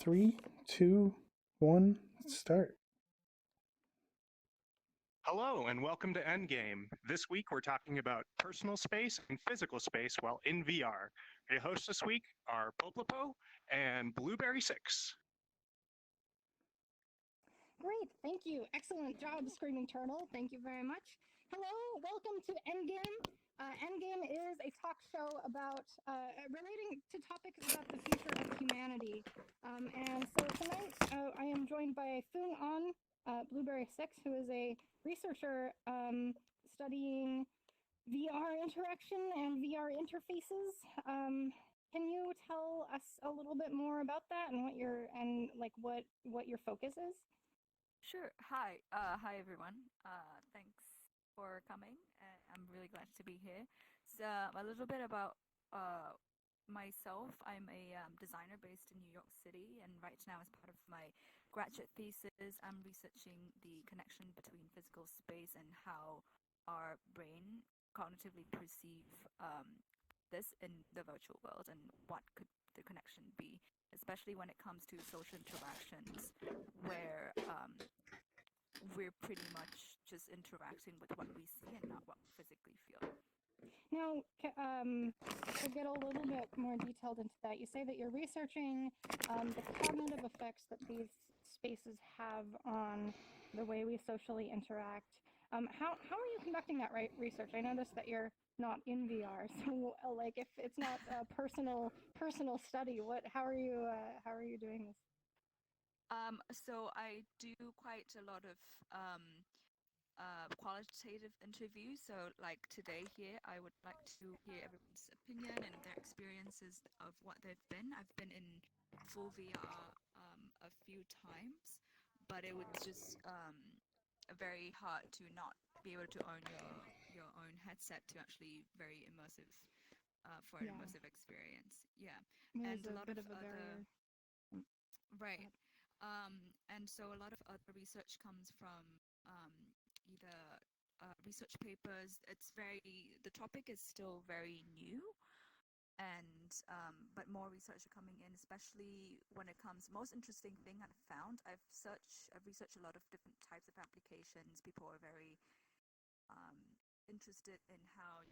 Three, two, one, start. Hello and welcome to Endgame. This week we're talking about personal space and physical space while in VR. Your hosts this week are Poplapo and Blueberry 6. Great, thank you. Excellent job, Screaming Turtle. Thank you very much. Hello, welcome to Endgame. Endgame is a talk show about relating to topics about the future of humanity. And so tonight I am joined by Phuong Anh, Blueberry 6, who is a researcher studying VR interaction and VR interfaces. Can you tell us a little bit more about that and what your focus is? Sure. Hi everyone. Thanks for coming. I'm really glad to be here. So a little bit about myself. I'm a designer based in New York City, and right now, as part of my graduate thesis, I'm researching the connection between physical space and how our brain cognitively perceive this in the virtual world, and what could the connection be, especially when it comes to social interactions, where we're pretty much just interacting with what we see and not what we physically feel. Now, to get a little bit more detailed into that, you say that you're researching the cognitive effects that these spaces have on the way we socially interact. How are you conducting that research? I noticed that you're not in VR, so like if it's not a personal study, how are you doing this? So I do quite a lot of qualitative interviews. So like today here, I would like to hear everyone's opinion and their experiences of what they've been. I've been in full VR a few times, but it was just very hard to not be able to own your own headset to actually very immersive for an immersive experience. Yeah, There's and a lot bit of of a other barrier. right. And so a lot of other research comes from either research papers. The topic is still very new, and but more research are coming in, especially when it comes. Most interesting thing I've researched a lot of different types of applications. People are very interested in how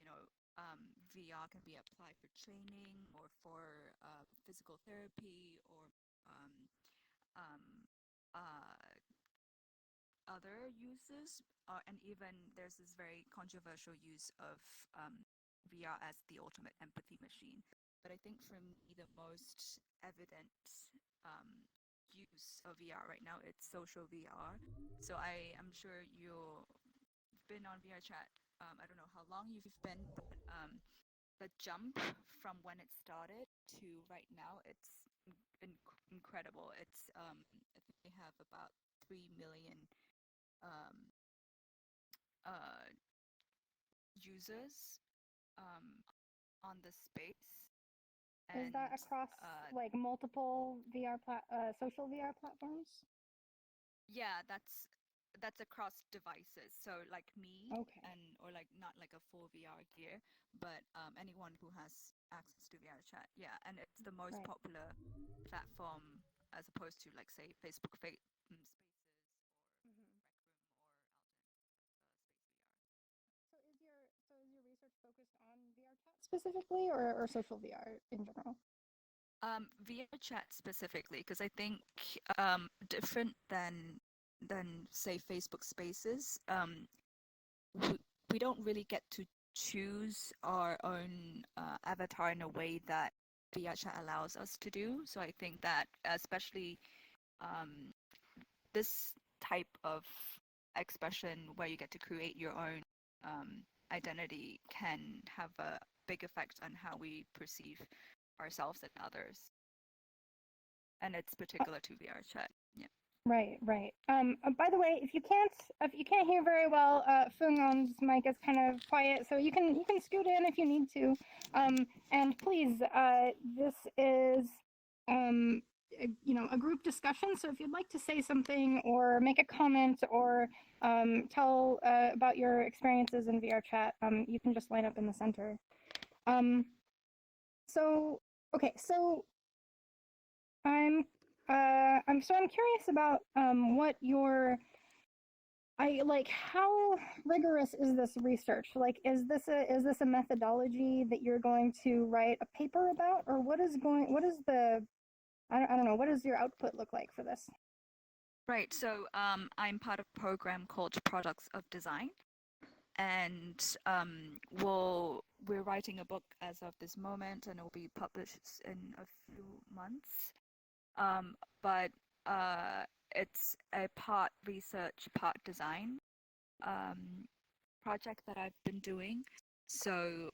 VR can be applied for training or for physical therapy or um, uh, other uses, and even there's this very controversial use of VR as the ultimate empathy machine. But I think for me, the most evident um, use of VR right now, it's social VR. So I am sure you've been on VRChat. I don't know how long you've been, but the jump from when it started to right now, it's incredible. It's I think they have about 3 million um, users on the space. Is that across like multiple social VR platforms? Yeah, that's across devices. So like me, okay, or like not like a full VR gear, but anyone who has access to VRChat. Yeah, and it's the most popular platform as opposed to like say Facebook Spaces or Rec Room or Alton Space VR. So is your research focused on VRChat specifically, or social VR in general? VRChat specifically, because I think different than say Facebook Spaces, we don't really get to choose our own avatar in a way that VRChat allows us to do. So I think that especially this type of expression where you get to create your own identity can have a big effect on how we perceive ourselves and others. And it's particular to VRChat. Yeah. Right. By the way, if you can't hear very well, Phuong Anh's mic is kind of quiet, so you can scoot in if you need to. And please, this is a group discussion. So if you'd like to say something or make a comment or tell about your experiences in VRChat, you can just line up in the center. So I'm I'm curious about what your how rigorous is this research? Like, is this a methodology that you're going to write a paper about, or what is the I don't know, what does your output look like for this? Right. So I'm part of a program called Products of Design, and we're writing a book as of this moment, and it will be published in a few months. But it's a part research, part design project that I've been doing. So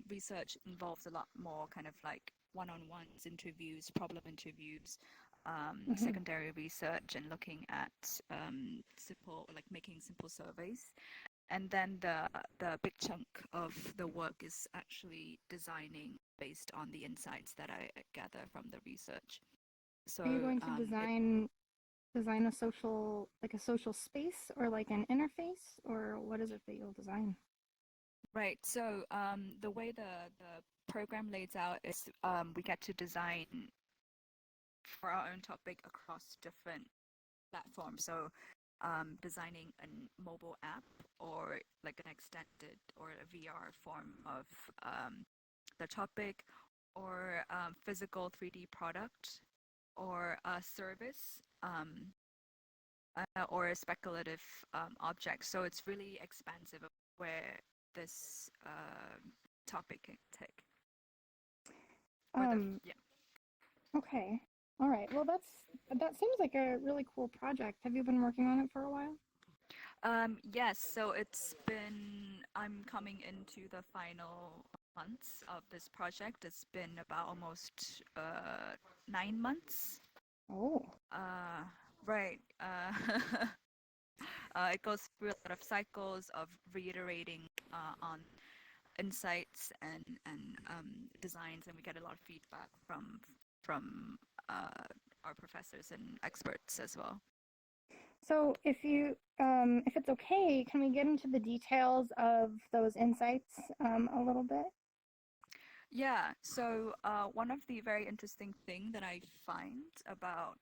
research involves a lot more kind of like one-on-ones, interviews, problem interviews, secondary research, and looking at simple, like making simple surveys. And then the big chunk of the work is actually designing based on the insights that I gather from the research. So Are you going to design a social space, or like an interface, or what is it that you'll design? Right. So the way the program lays out is we get to design for our own topic across different platforms. So designing a mobile app, or like an extended or a VR form of the topic, or physical 3D product, or a service, or a speculative object. So it's really expansive of where this topic can take. Yeah. Okay. All right. Well, that seems like a really cool project. Have you been working on it for a while? Yes, so I'm coming into the final months of this project. It's been about almost 9 months. Oh. Right. It goes through a lot of cycles of reiterating on insights and designs, and we get a lot of feedback from our professors and experts as well. So if it's okay, can we get into the details of those insights a little bit? Yeah, so one of the very interesting thing that I find about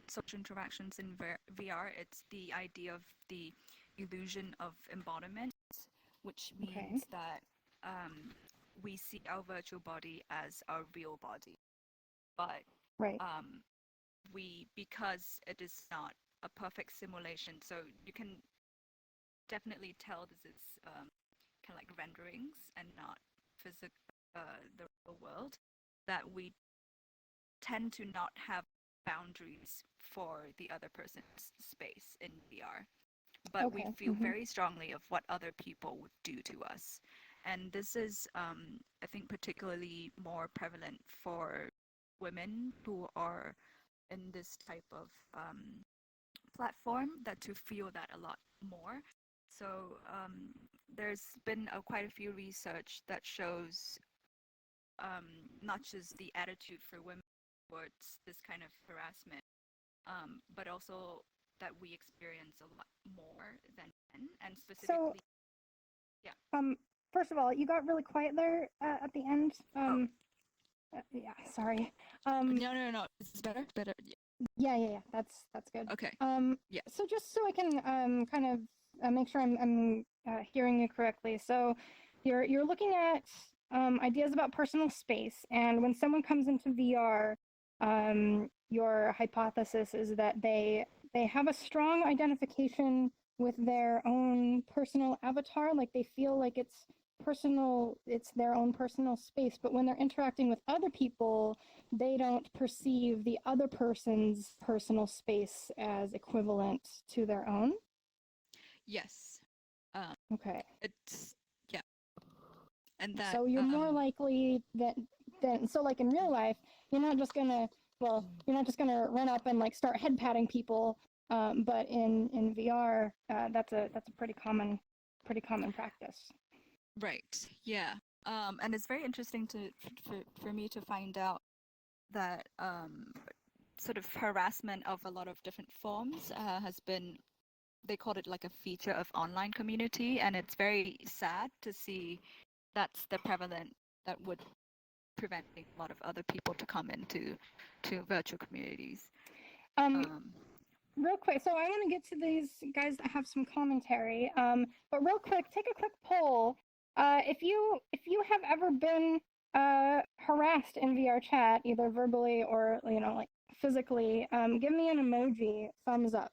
social interactions in VR, it's the idea of the illusion of embodiment, which means that we see our virtual body as our real body, but Right. because it is not a perfect simulation, so you can definitely tell this is kind of like renderings and not physical, the real world, that we tend to not have boundaries for the other person's space in VR, but we feel very strongly of what other people would do to us. And this is, I think, particularly more prevalent for women who are in this type of platform, that to feel that a lot more. So there's been quite a few research that shows not just the attitude for women towards this kind of harassment, but also that we experience a lot more than men, and specifically. First of all, you got really quiet there at the end. Yeah, sorry. No. Is this better? Better. Yeah. That's good. Okay. Yeah. So just so I can kind of make sure I'm hearing you correctly. So you're looking at ideas about personal space, and when someone comes into VR, your hypothesis is that they have a strong identification with their own personal avatar, like they feel like it's their own personal space, but when they're interacting with other people, they don't perceive the other person's personal space as equivalent to their own. Yes. Okay. It's yeah. And that. So you're more likely than so, like in real life, you're not just gonna run up and like start head patting people. But in VR, that's a pretty common practice. Right. Yeah. And it's very interesting for me to find out that sort of harassment of a lot of different forms has been, they called it like a feature of online community, and it's very sad to see that's the prevalent that would preventing a lot of other people to come into virtual communities. Real quick, so I want to get to these guys that have some commentary. But real quick, take a quick poll. If you have ever been harassed in VRChat, either verbally or like physically, give me an emoji, thumbs up.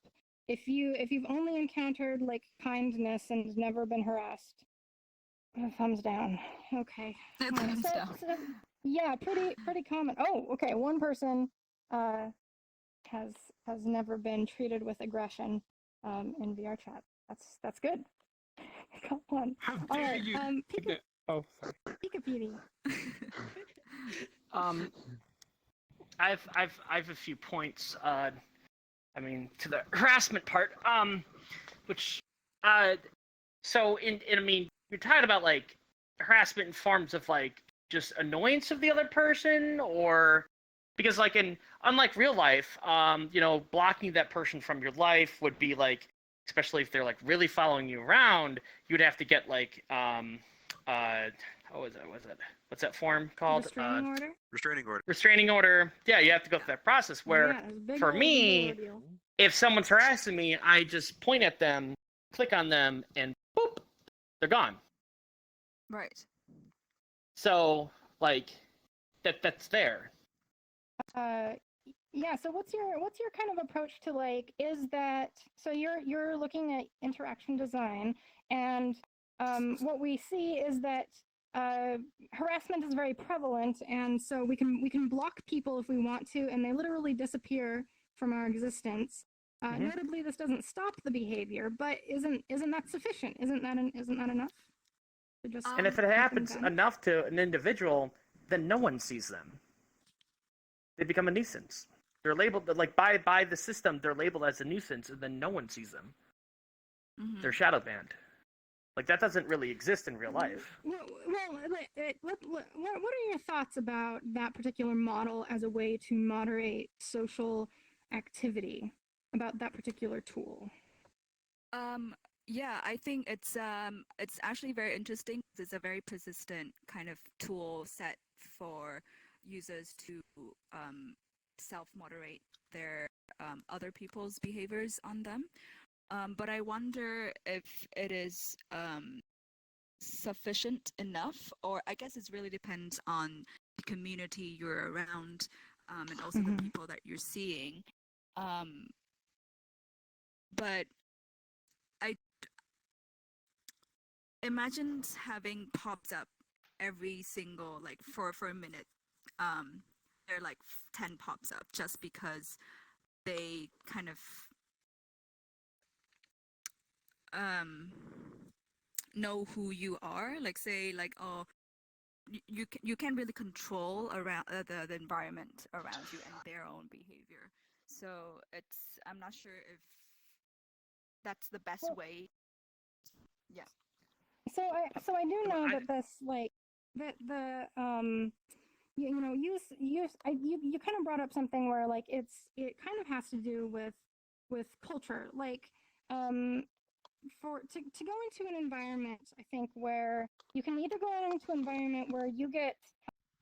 If you've only encountered like kindness and never been harassed, thumbs down. Okay. Thumbs down. So, yeah, pretty common. Oh, okay. One person has never been treated with aggression in VRChat. That's good. Got one. How All dare right. you? Pika, Oh, sorry. Pika Petey. I've a few points. To the harassment part. Which, so I mean, you're talking about like harassment in forms of like just annoyance of the other person, or because like unlike real life, blocking that person from your life would be like, especially if they're like really following you around, you'd have to get like what was it? What's that form called? Restraining order. Restraining order. Yeah, you have to go through that process where, for me, if someone's harassing me, I just point at them, click on them, and boop, they're gone. Right. So, like, that's there. Yeah, so what's your kind of approach to like, is that, so you're looking at interaction design, and what we see is that harassment is very prevalent, and so we can block people if we want to, and they literally disappear from our existence. Notably, this doesn't stop the behavior, but isn't that sufficient? Isn't that enough? To just And if it happens enough to an individual, then no one sees them. They become a nuisance. They're labeled like by the system. They're labeled as a nuisance, and then no one sees them. Mm-hmm. They're shadow banned. Like that doesn't really exist in real life. Well, what are your thoughts about that particular model as a way to moderate social activity? About that particular tool? Yeah, I think it's actually very interesting. It's a very persistent kind of tool set for users to self-moderate their other people's behaviors on them. But I wonder if it is sufficient enough, or I guess it really depends on the community you're around, and also the people that you're seeing. But I imagine having pops up every single, like for a minute. There are like 10 pops up just because they kind of know who you are. Like say like, oh, you can't really control around the environment around you and their own behavior. So I'm not sure if that's the best way. Yeah. So I do know that this like that the you kind of brought up something where like it kind of has to do with culture, like to go into an environment, I think, where you can either go into an environment where you get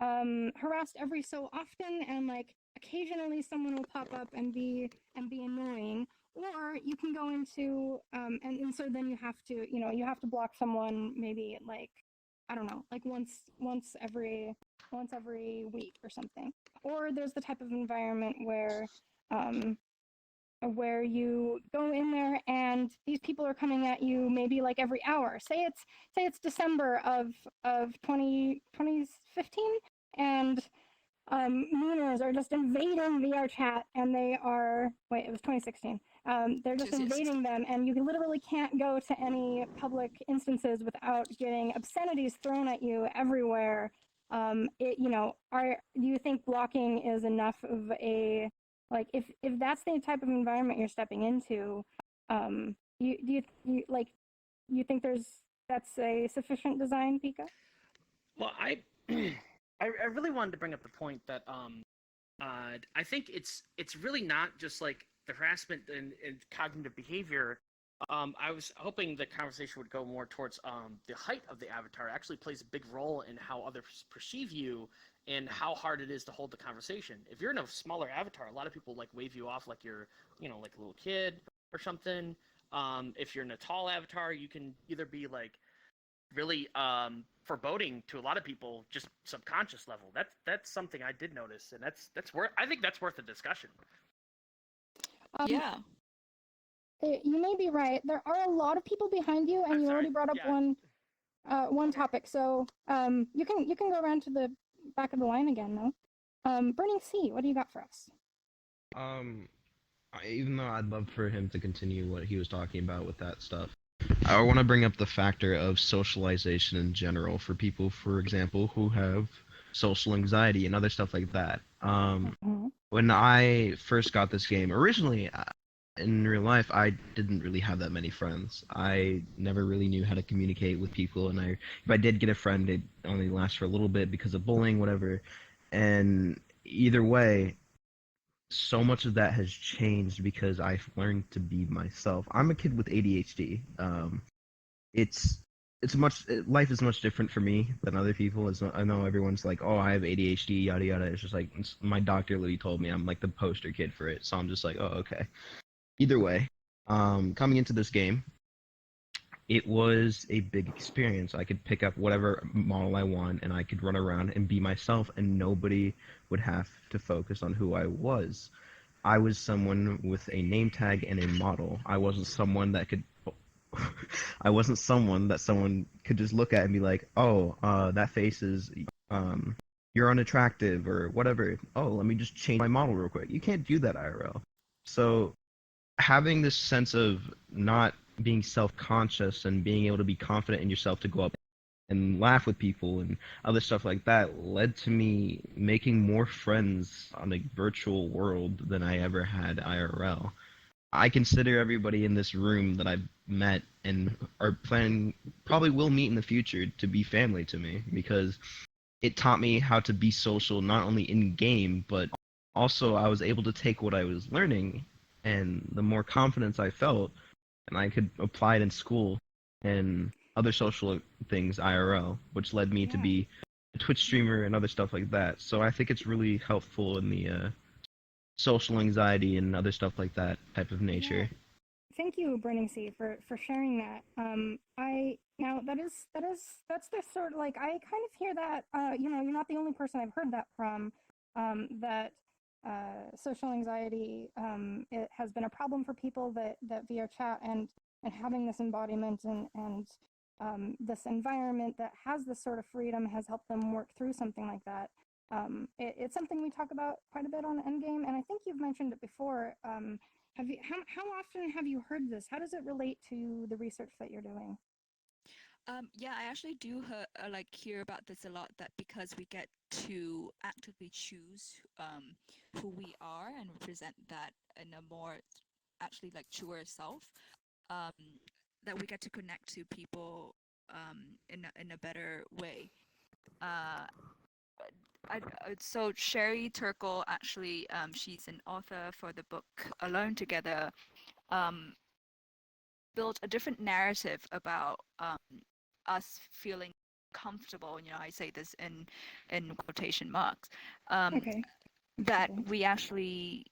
harassed every so often, and like occasionally someone will pop up and be annoying, or you can go into and so then you have to block someone, maybe like, I don't know, like once every week or something. Or there's the type of environment where you go in there and these people are coming at you maybe like every hour. Say it's December of 2015, and Mooners are just invading VRChat, and they are, wait, it was 2016. They're just invading them, and you literally can't go to any public instances without getting obscenities thrown at you everywhere. Do you think blocking is enough of a, like, if that's the type of environment you're stepping into, you think that's a sufficient design, Pika? Well, I really wanted to bring up the point that I think it's really not just like the harassment and cognitive behavior I was hoping the conversation would go more towards the height of the avatar actually plays a big role in how others perceive you and how hard it is to hold the conversation. If you're in a smaller avatar, a lot of people like wave you off like you're, like a little kid or something. If you're in a tall avatar, you can either be like really foreboding to a lot of people, just subconscious level. That's something I did notice, and that's worth. I think that's worth a discussion. Yeah. You may be right. There are a lot of people behind you, and you already brought up one topic. So you can go around to the back of the line again, though. Burning C, what do you got for us? Even though I'd love for him to continue what he was talking about with that stuff, I want to bring up the factor of socialization in general for people, for example, who have social anxiety and other stuff like that. When I first got this game, originally, in real life, I didn't really have that many friends. I never really knew how to communicate with people, and if I did get a friend, it only lasts for a little bit because of bullying, whatever. And either way, so much of that has changed because I've learned to be myself. I'm a kid with ADHD. It's life is much different for me than other people. I know everyone's like, oh, I have ADHD, yada yada. It's just like my doctor literally told me I'm like the poster kid for it. So I'm just like, oh, okay. Either way, coming into this game, it was a big experience. I could pick up whatever model I want, and I could run around and be myself, and nobody would have to focus on who I was. I was someone with a name tag and a model. I wasn't someone that could. I wasn't someone that someone could just look at and be like, "Oh, that face is, you're unattractive," or whatever. Oh, let me just change my model real quick. You can't do that IRL. So having this sense of not being self-conscious and being able to be confident in yourself to go up and laugh with people and other stuff like that led to me making more friends on a virtual world than I ever had IRL. I consider everybody in this room that I've met and are planning, probably will meet in the future, to be family to me, because it taught me how to be social not only in game, but also I was able to take what I was learning, and the more confidence I felt, and I could apply it in school and other social things IRL, which led me to be a Twitch streamer and other stuff like that. So I think it's really helpful in the social anxiety and other stuff like that type of nature. Yeah. Thank you, Burning Sea, for sharing that. That's the sort of like, I kind of hear that. You're not the only person I've heard that from. That social anxiety, it has been a problem for people that VRChat and having this embodiment and this environment that has this sort of freedom has helped them work through something like that. It's something we talk about quite a bit on Endgame, and I think you've mentioned it before. Have you? How often have you heard this? How does it relate to the research that you're doing? Yeah, I actually do hear about this a lot. That because we get to actively choose who we are and represent that in a more actually like truer self, that we get to connect to people in a better way. So Sherry Turkle actually, she's an author for the book Alone Together, built a different narrative about us feeling comfortable. I say this in quotation marks. Okay. That we actually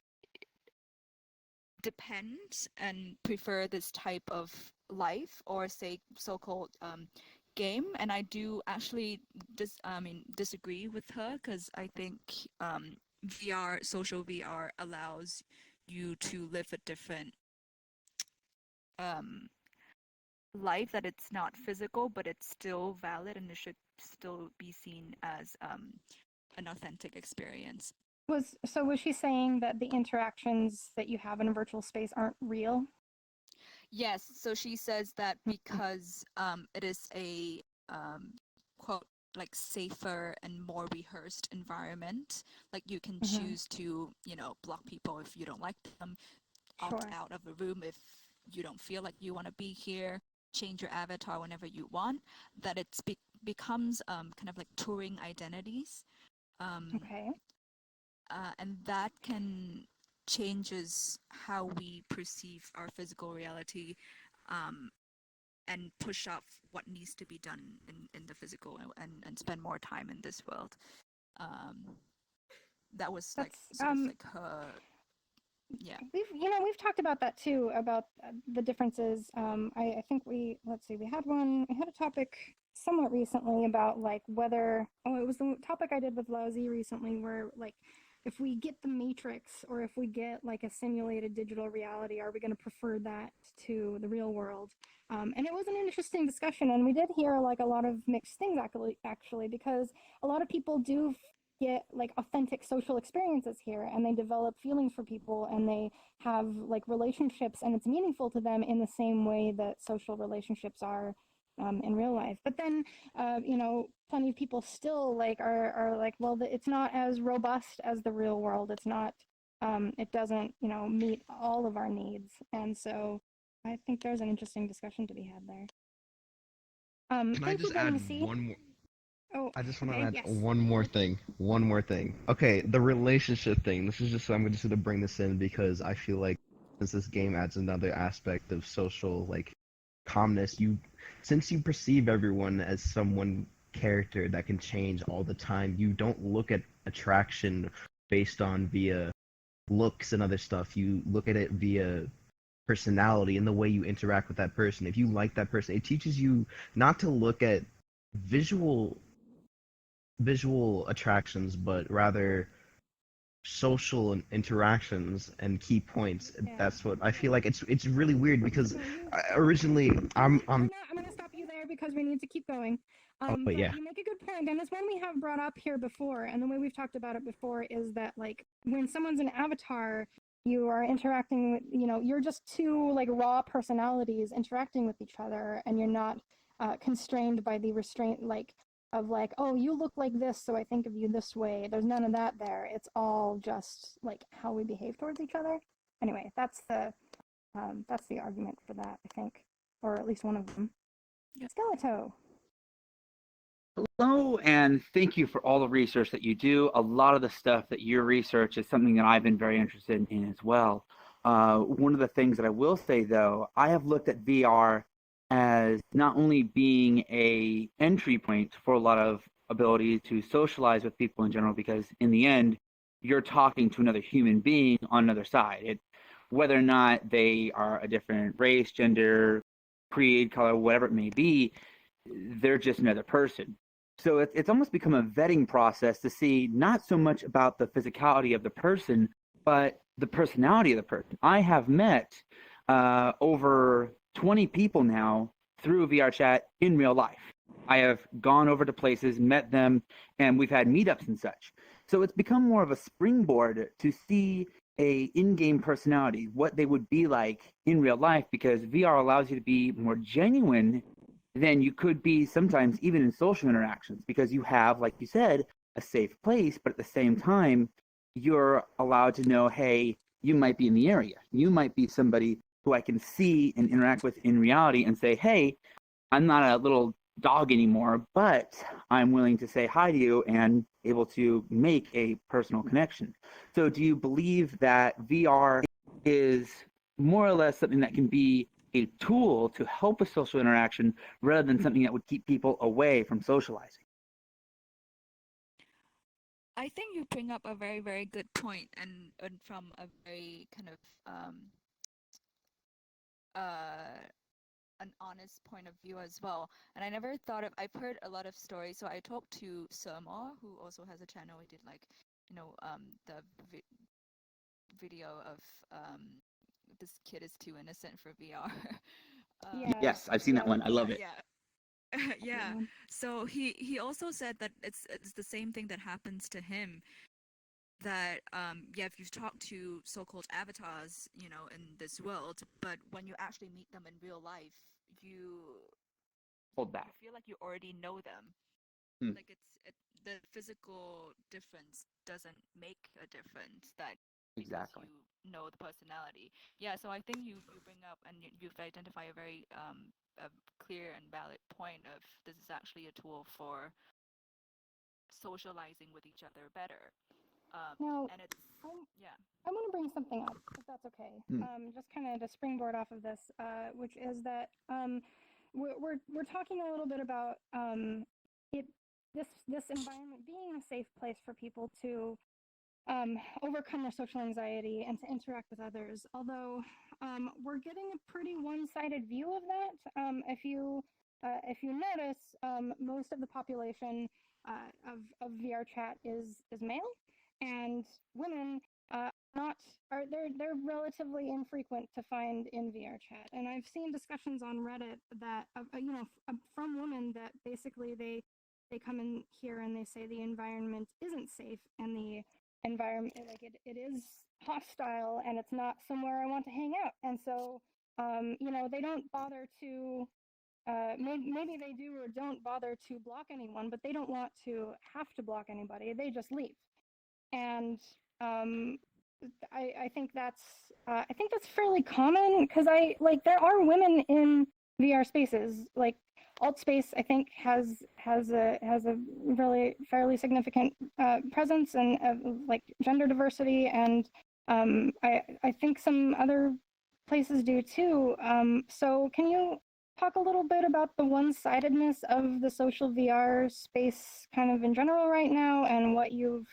depend and prefer this type of life, or say so-called game. And I do actually disagree with her, because I think social VR allows you to live a different life, that it's not physical, but it's still valid, and it should still be seen as an authentic experience. Was she saying that the interactions that you have in a virtual space aren't real? Yes. So she says that because it is a quote, like, safer and more rehearsed environment, like you can choose to block people if you don't like them, opt out of a room if you don't feel like you want to be here, change your avatar whenever you want, that it becomes kind of like touring identities. Okay. And that can changes how we perceive our physical reality, and push off what needs to be done in the physical, and spend more time in this world. That was like That's sort of like her. Yeah. we've talked about that too, about the differences. I think we had a topic somewhat recently about like whether it was the topic I did with Laozi recently, where like if we get the Matrix or if we get like a simulated digital reality, are we going to prefer that to the real world? And it was an interesting discussion, and we did hear like a lot of mixed things actually, because a lot of people do get like authentic social experiences here, and they develop feelings for people, and they have like relationships, and it's meaningful to them in the same way that social relationships are in real life. But then plenty of people still like are like, well, it's not as robust as the real world. It's not it doesn't meet all of our needs. And so I think there's an interesting discussion to be had there. Can I thank you, just add WC. one more? Oh, I just want to okay, add yes. one more thing. One more thing. Okay, the relationship thing. This is just I'm just gonna bring this in because I feel like since this game adds another aspect of social like calmness, since you perceive everyone as someone character that can change all the time, you don't look at attraction based on via looks and other stuff. You look at it via personality and the way you interact with that person. If you like that person, it teaches you not to look at visual attractions, but rather social interactions and key points. Yeah. That's what I feel like. It's really weird because No, originally I'm I'm going to stop you there because we need to keep going. but But yeah. you make a good point, and it's one we have brought up here before, and the way we've talked about it before is that like when someone's an avatar, you are interacting with, you're just two like raw personalities interacting with each other, and you're not constrained by the restraint like of like, oh, you look like this, so I think of you this way. There's none of that there. It's all just like how we behave towards each other. Anyway, that's the argument for that, I think, or at least one of them. Yeah. Skeleto. Hello, and thank you for all the research that you do. A lot of the stuff that you research is something that I've been very interested in as well. One of the things that I will say, though, I have looked at VR as not only being a entry point for a lot of ability to socialize with people in general, because in the end, you're talking to another human being on another side. Whether or not they are a different race, gender, creed, color, whatever it may be, they're just another person. So it's almost become a vetting process to see not so much about the physicality of the person, but the personality of the person. I have met over 20 people now through VRChat in real life. I have gone over to places, met them, and we've had meetups and such. So it's become more of a springboard to see a in-game personality, what they would be like in real life, because VR allows you to be more genuine than you could be sometimes even in social interactions, because you have, like you said, a safe place, but at the same time, you're allowed to know, hey, you might be in the area. You might be somebody who I can see and interact with in reality and say, hey, I'm not a little dog anymore, but I'm willing to say hi to you and able to make a personal connection. So do you believe that VR is more or less something that can be a tool to help with social interaction rather than something that would keep people away from socializing? I think you bring up a very, very good point, and from a very kind of an honest point of view as well. And I never thought of. I've heard a lot of stories. So I talked to Surma, who also has a channel. He did like, the video of this kid is too innocent for VR. Yeah. Yes, I've seen that one. I love it. Yeah. Yeah. So he also said that it's the same thing that happens to him. That yeah, if you've talked to so-called avatars, in this world, but when you actually meet them in real life, you Hold back. feel like you already know them. Like the physical difference doesn't make a difference. That Exactly. because you know the personality. Yeah. So I think you bring up and you've identified a very a clear and valid point of this is actually a tool for socializing with each other better. Now, And it's yeah. I want to bring something up, if that's okay. Just kind of to springboard off of this, which is that we're talking a little bit about it this environment being a safe place for people to overcome their social anxiety and to interact with others. Although we're getting a pretty one-sided view of that. If you notice, most of the population of VRChat is male, and women not are they're relatively infrequent to find in VRChat. And I've seen discussions on Reddit that from women that basically they come in here and they say the environment isn't safe and the environment like it is hostile and it's not somewhere I want to hang out. And so they don't bother to maybe they do or don't bother to block anyone, but they don't want to have to block anybody. They just leave. And I think that's fairly common because there are women in VR spaces. Like alt space, I think has a really fairly significant presence and like gender diversity, and I think some other places do too. So can you talk a little bit about the one-sidedness of the social VR space kind of in general right now and what you've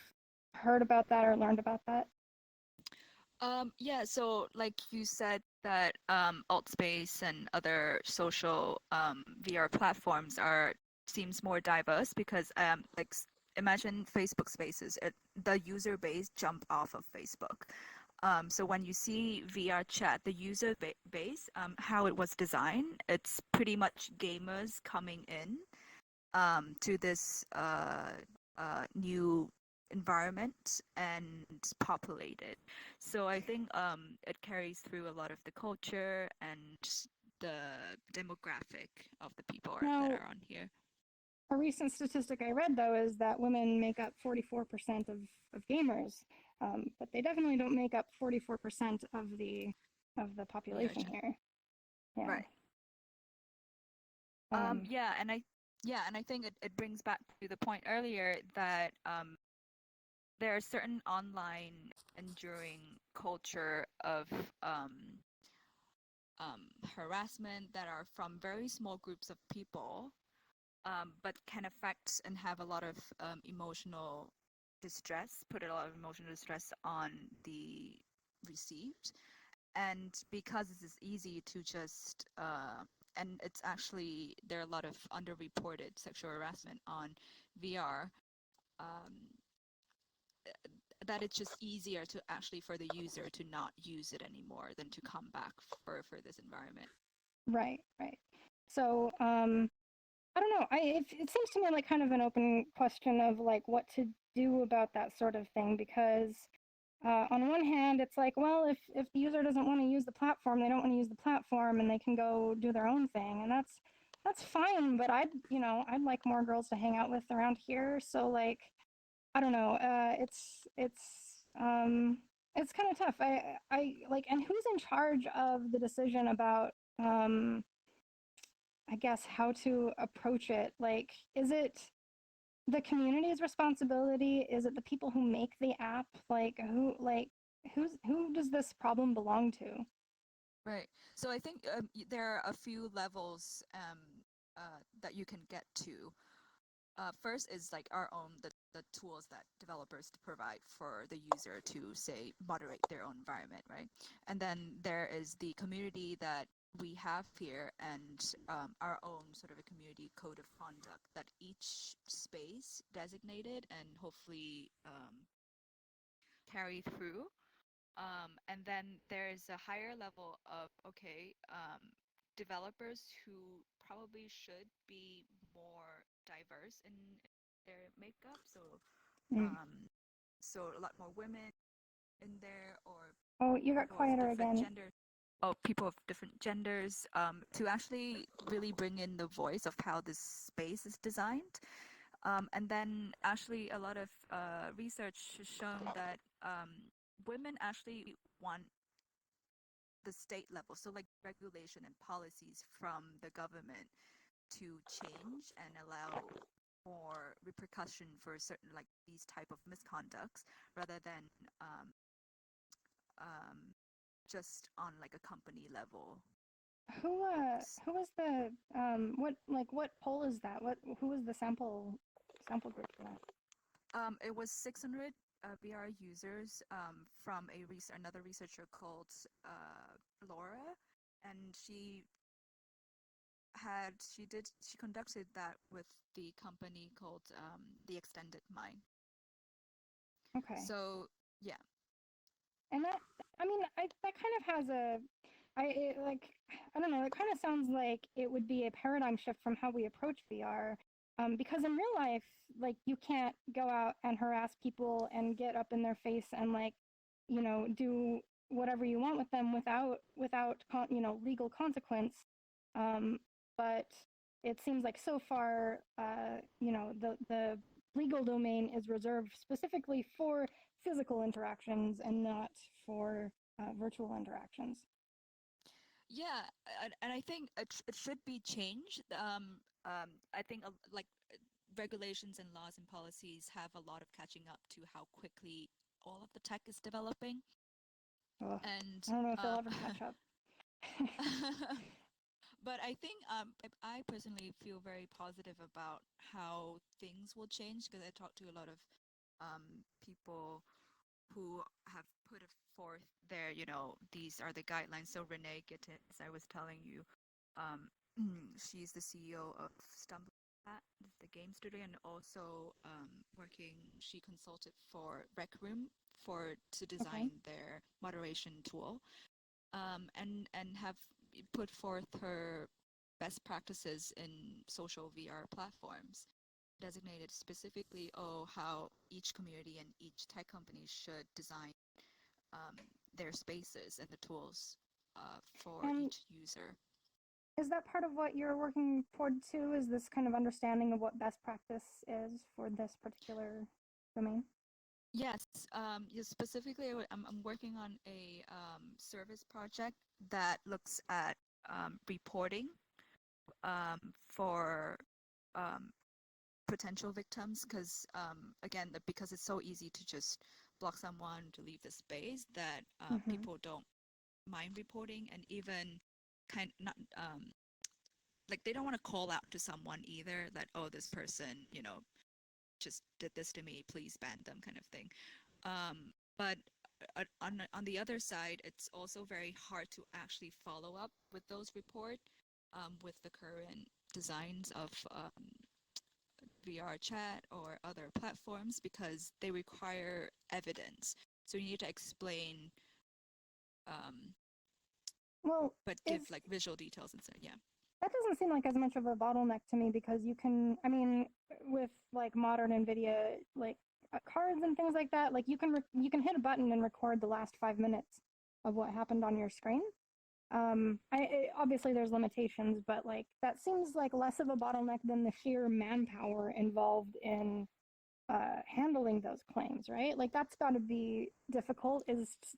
heard about that or learned about that? Yeah, so like you said that AltSpace and other social VR platforms seems more diverse because imagine Facebook Spaces, the user base jumped off of Facebook. So when you see VRChat, the user base, how it was designed, it's pretty much gamers coming in to this new environment and populated. So I think it carries through a lot of the culture and the demographic of the people that are on here. A recent statistic I read, though, is that women make up 44% of gamers, but they definitely don't make up 44% of the population here. Yeah. Right. And I think it brings back to the point earlier that there are certain online enduring culture of harassment that are from very small groups of people, but can affect and have a lot of emotional distress, put a lot of emotional distress on the received. And because this is easy to just, and it's actually, there are a lot of underreported sexual harassment on VR, that it's just easier to actually for the user to not use it anymore than to come back for this environment. Right. So I don't know. It seems to me like kind of an open question of like what to do about that sort of thing, because on one hand, it's like, well, if the user doesn't want to use the platform, they don't want to use the platform, and they can go do their own thing, and that's fine. But I'd like more girls to hang out with around here. So like, I don't know. It's kind of tough. I like, and who's in charge of the decision about I guess how to approach it? Like, is it the community's responsibility? Is it the people who make the app? Who does this problem belong to? Right. So I think there are a few levels that you can get to. First is like our own the tools that developers provide for the user to say moderate their own environment, right? And then there is the community that we have here and our own sort of a community code of conduct that each space designated and hopefully carry through. And then there's a higher level of developers who probably should be more diverse in their makeup. So so a lot more women in there, or Oh, you got quieter again. Gender, people of different genders, to actually really bring in the voice of how this space is designed. And then actually a lot of research has shown that women actually want the state level, so like regulation and policies from the government to change and allow more repercussion for certain like these type of misconducts rather than just on like a company level. Who was the what poll is that? Who was the sample group for that? It was 600 VR users from another researcher called Laura, and she conducted that with the company called the Extended Mind. Okay. So yeah. And that, I mean, that kind of has I don't know, it kind of sounds like it would be a paradigm shift from how we approach VR. Because in real life, like, you can't go out and harass people and get up in their face and, like, do whatever you want with them without legal consequence. But it seems like so far, the legal domain is reserved specifically for physical interactions and not for virtual interactions. Yeah, and I think it should be changed. I think like regulations and laws and policies have a lot of catching up to how quickly all of the tech is developing. Ugh, And I don't know if they'll ever catch up. but I think I personally feel very positive about how things will change because I talked to a lot of people who have put forth their, these are the guidelines. So Renee Gittins, I was telling you, she's the CEO of Stumblecat, the game studio, and also she consulted for Rec Room to design their moderation tool, and have put forth her best practices in social VR platforms, designated specifically how each community and each tech company should design their spaces and the tools for each user. Is that part of what you're working toward too? Is this kind of understanding of what best practice is for this particular domain? Yes, specifically, I'm working on a service project that looks at reporting for potential victims, because again, because it's so easy to just block someone to leave the space, that people don't mind reporting, and even not like they don't want to call out to someone either, that this person just did this to me, please ban them, kind of thing. But on the other side, it's also very hard to actually follow up with those reports with the current designs of VRChat or other platforms, because they require evidence. So you need to explain, but give like visual details and so yeah. That doesn't seem like as much of a bottleneck to me, because you can, I mean, with like modern NVIDIA like cards and things like that, like you can hit a button and record the last 5 minutes of what happened on your screen. Obviously there's limitations, but like that seems like less of a bottleneck than the sheer manpower involved in handling those claims, right? Like that's got to be difficult.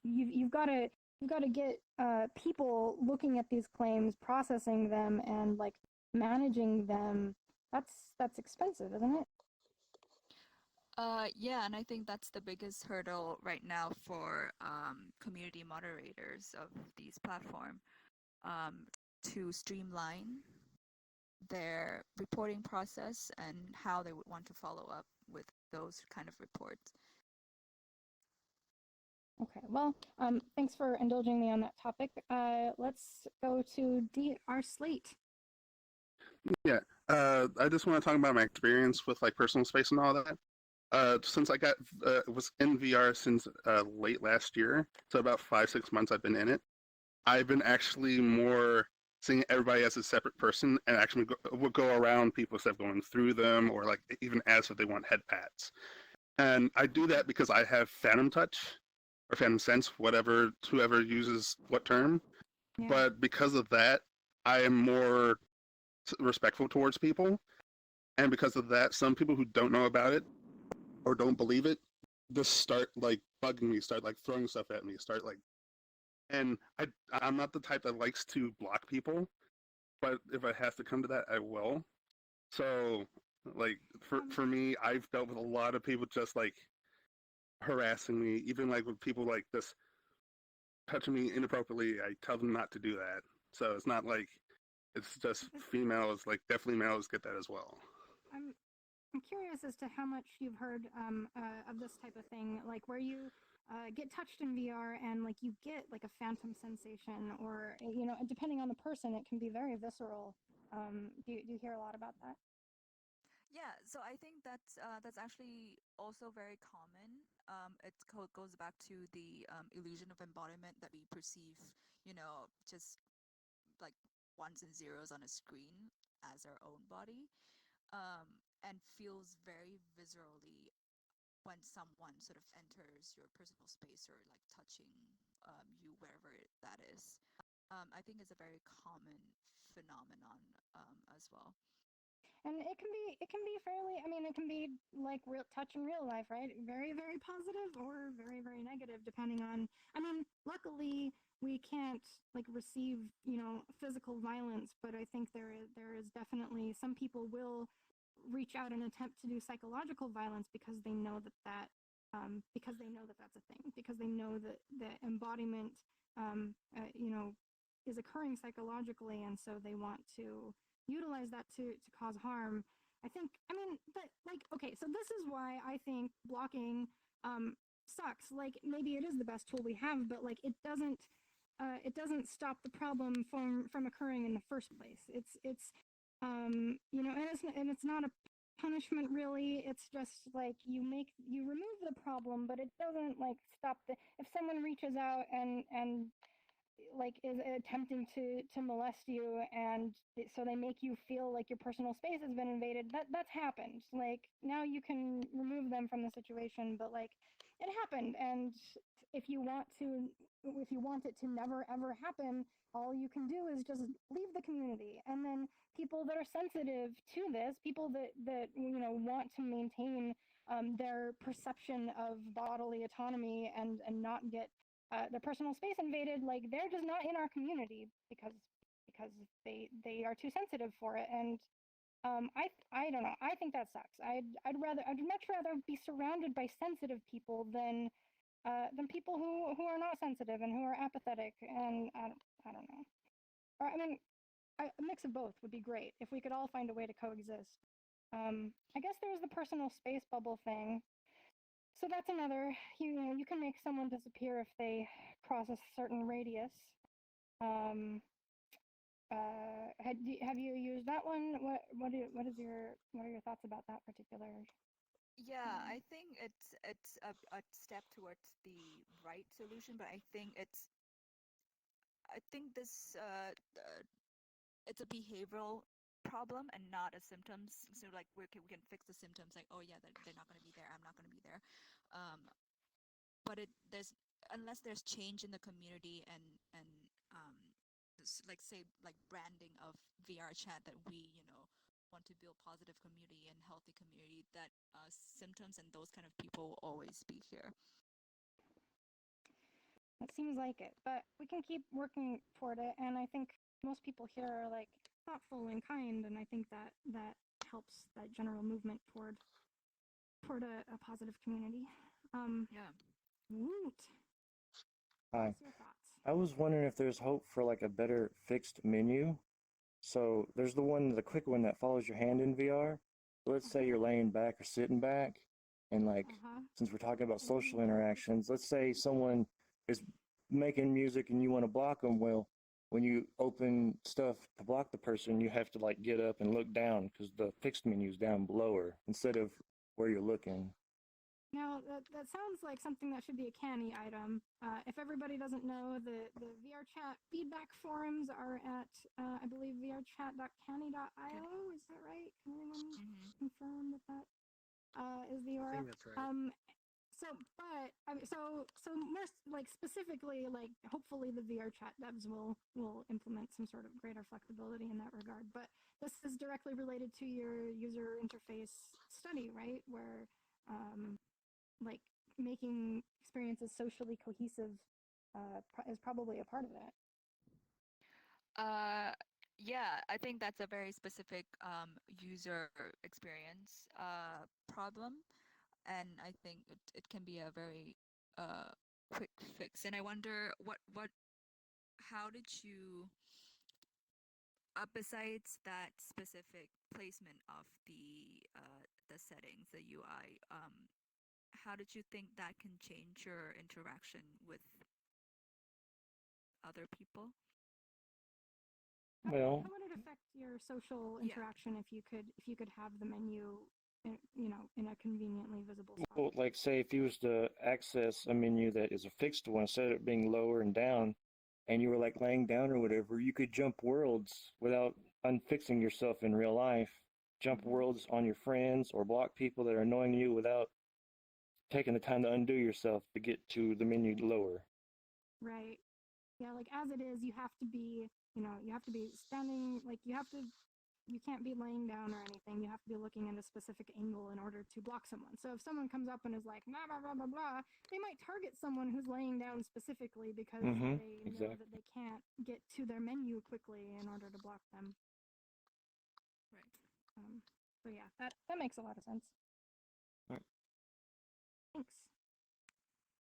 You've got to get people looking at these claims, processing them, and like managing them. That's expensive, isn't it? Yeah, and I think that's the biggest hurdle right now for community moderators of these platforms, to streamline their reporting process and how they would want to follow up with those kind of reports. Okay, well, thanks for indulging me on that topic. Let's go to our slate. Yeah, I just want to talk about my experience with like personal space and all that. Since I was in VR since late last year, so about 5-6 months I've been in it. I've been actually more seeing everybody as a separate person, and actually would go around people instead of going through them, or like even ask if they want head pats. And I do that because I have phantom touch or phantom sense, whoever uses what term. Yeah. But because of that, I am more respectful towards people, and because of that, some people who don't know about it or don't believe it just start like bugging me, start like throwing stuff at me, start like, and I'm not the type that likes to block people, but if I have to come to that, I will. So Like for me, I've dealt with a lot of people just like harassing me, even like with people like this touching me inappropriately. I tell them not to do that. So it's not like it's just females. Like definitely males get that as well. I'm curious as to how much you've heard of this type of thing, like where you get touched in VR and like you get like a phantom sensation, or depending on the person, it can be very visceral. Do you hear a lot about that? Yeah, so I think that's actually also very common. Goes back to the illusion of embodiment that we perceive, just like ones and zeros on a screen as our own body, and feels very viscerally when someone sort of enters your personal space or like touching you wherever that is. I think it's a very common phenomenon as well. And it can be fairly, I mean, it can be like real touch in real life, right? Very, very positive or very, very negative, depending on, I mean, luckily we can't like receive, physical violence, but I think there is definitely, some people will reach out and attempt to do psychological violence because they know that that's a thing, because they know that the embodiment, is occurring psychologically, and so they want to utilize that to cause harm. I mean, but like, okay, so this is why I think blocking sucks. Like, maybe it is the best tool we have, but like, it doesn't stop the problem from occurring in the first place. And it's not a punishment really. It's just like you remove the problem, but it doesn't like stop the, if someone reaches out and like is attempting to molest you, and so they make you feel like your personal space has been invaded, that's happened. Like, now you can remove them from the situation, but like, it happened. And if you want it to never ever happen, all you can do is just leave the community. And then people that are sensitive to this, people that want to maintain their perception of bodily autonomy and not get their personal space invaded, like, they're just not in our community because they are too sensitive for it. And I don't know. I think that sucks. I'd much rather be surrounded by sensitive people than people who are not sensitive and who are apathetic. And I don't know. Or I mean, a mix of both would be great if we could all find a way to coexist. I guess there's the personal space bubble thing. So that's another, you can make someone disappear if they cross a certain radius. Um, have you used that one? What are your thoughts about that particular? Yeah, I think it's a step towards the right solution, but I think this it's a behavioral problem and not a symptoms. So like we can fix the symptoms, like, oh yeah, they're not going to be there, I'm not going to be there. But there's, unless there's change in the community and um, like say like branding of VRChat, that we want to build positive community and healthy community, that symptoms and those kind of people will always be here. It seems like it, but we can keep working toward it. And I think most people here are like thoughtful and kind, and I think that helps that general movement toward a positive community. Yeah. Woot. Hi. What's your thoughts? I was wondering if there's hope for like a better fixed menu. So there's the quick one that follows your hand in VR. Let's say you're laying back or sitting back, and like, since we're talking about social interactions, let's say someone is making music and you want to block them. Well, when you open stuff to block the person, you have to like get up and look down because the fixed menu is down below her instead of where you're looking. Now, that sounds like something that should be a canny item. If everybody doesn't know, the VRChat feedback forums are at, I believe, vrchat.canny.io. Is that right? Can anyone confirm that is the URL? I think that's right. So more like specifically, like, hopefully the VRChat devs will implement some sort of greater flexibility in that regard. But this is directly related to your user interface study, right? Where like making experiences socially cohesive is probably a part of that. Yeah, I think that's a very specific user experience problem, and I think it can be a very quick fix. And I wonder how did you, besides that specific placement of the settings, the UI, how did you think that can change your interaction with other people? Well, How would it affect your social Yeah. interaction if you could have the menu, you know, in a conveniently visible spot? well, like say if you was to access a menu that is a fixed one, instead of it being lower and down, and you were like laying down or whatever, you could jump worlds without unfixing yourself in real life. Jump worlds on your friends or block people that are annoying you without taking the time to undo yourself to get to the menu lower. Right. Yeah, like as it is, you have to be, you know, you have to be standing, like you can't be laying down or anything. You have to be looking at a specific angle in order to block someone. So if someone comes up and is like, blah, blah, blah, blah, blah, they might target someone who's laying down specifically because they know Exactly. that they can't get to their menu quickly in order to block them. Right. So yeah, that makes a lot of sense. Right. Thanks.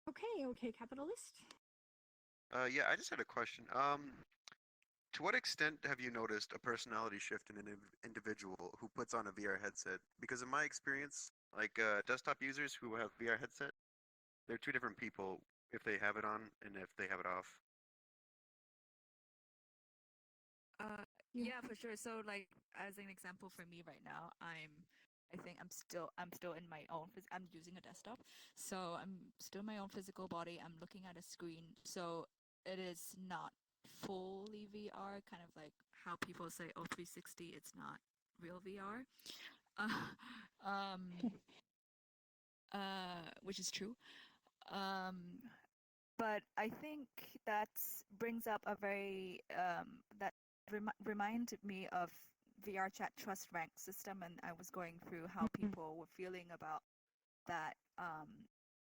Okay, capitalist. Yeah, I just had a question. To what extent have you noticed a personality shift in an individual who puts on a VR headset? Because in my experience, like desktop users who have VR headset, they're two different people if they have it on and if they have it off. Yeah, for sure. So like as an example for me right now, I think I'm still in my own I'm using a desktop. So I'm still in my own physical body. I'm looking at a screen. So it is not fully VR, kind of like how people say, oh, 360, it's not real VR. Um which is true. But I think that brings up a very that reminded me of VRChat trust rank system, and I was going through how people were feeling about that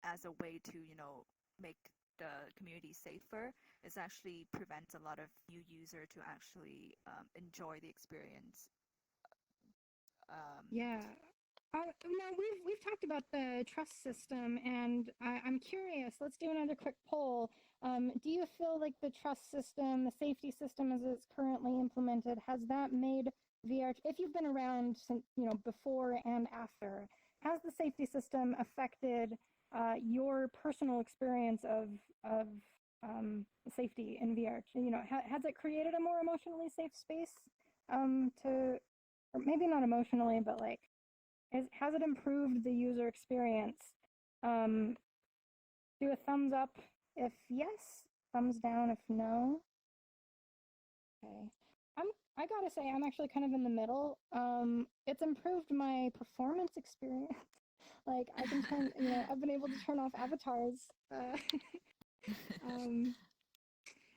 as a way to, you know, make the community safer. It's actually prevents a lot of new user to actually enjoy the experience. Yeah. Now we've talked about the trust system, and I'm curious. Let's do another quick poll. Do you feel like the trust system, the safety system as it's currently implemented, has that made VR? If you've been around since, you know, before and after, has the safety system affected your personal experience of safety in VR? You know, has it created a more emotionally safe space to, or maybe not emotionally, but like, has it improved the user experience? Do a thumbs up if yes, thumbs down if no. Okay. I gotta say, I'm actually kind of in the middle. It's improved my performance experience. Like I can turn, you know, I've been able to turn off avatars. And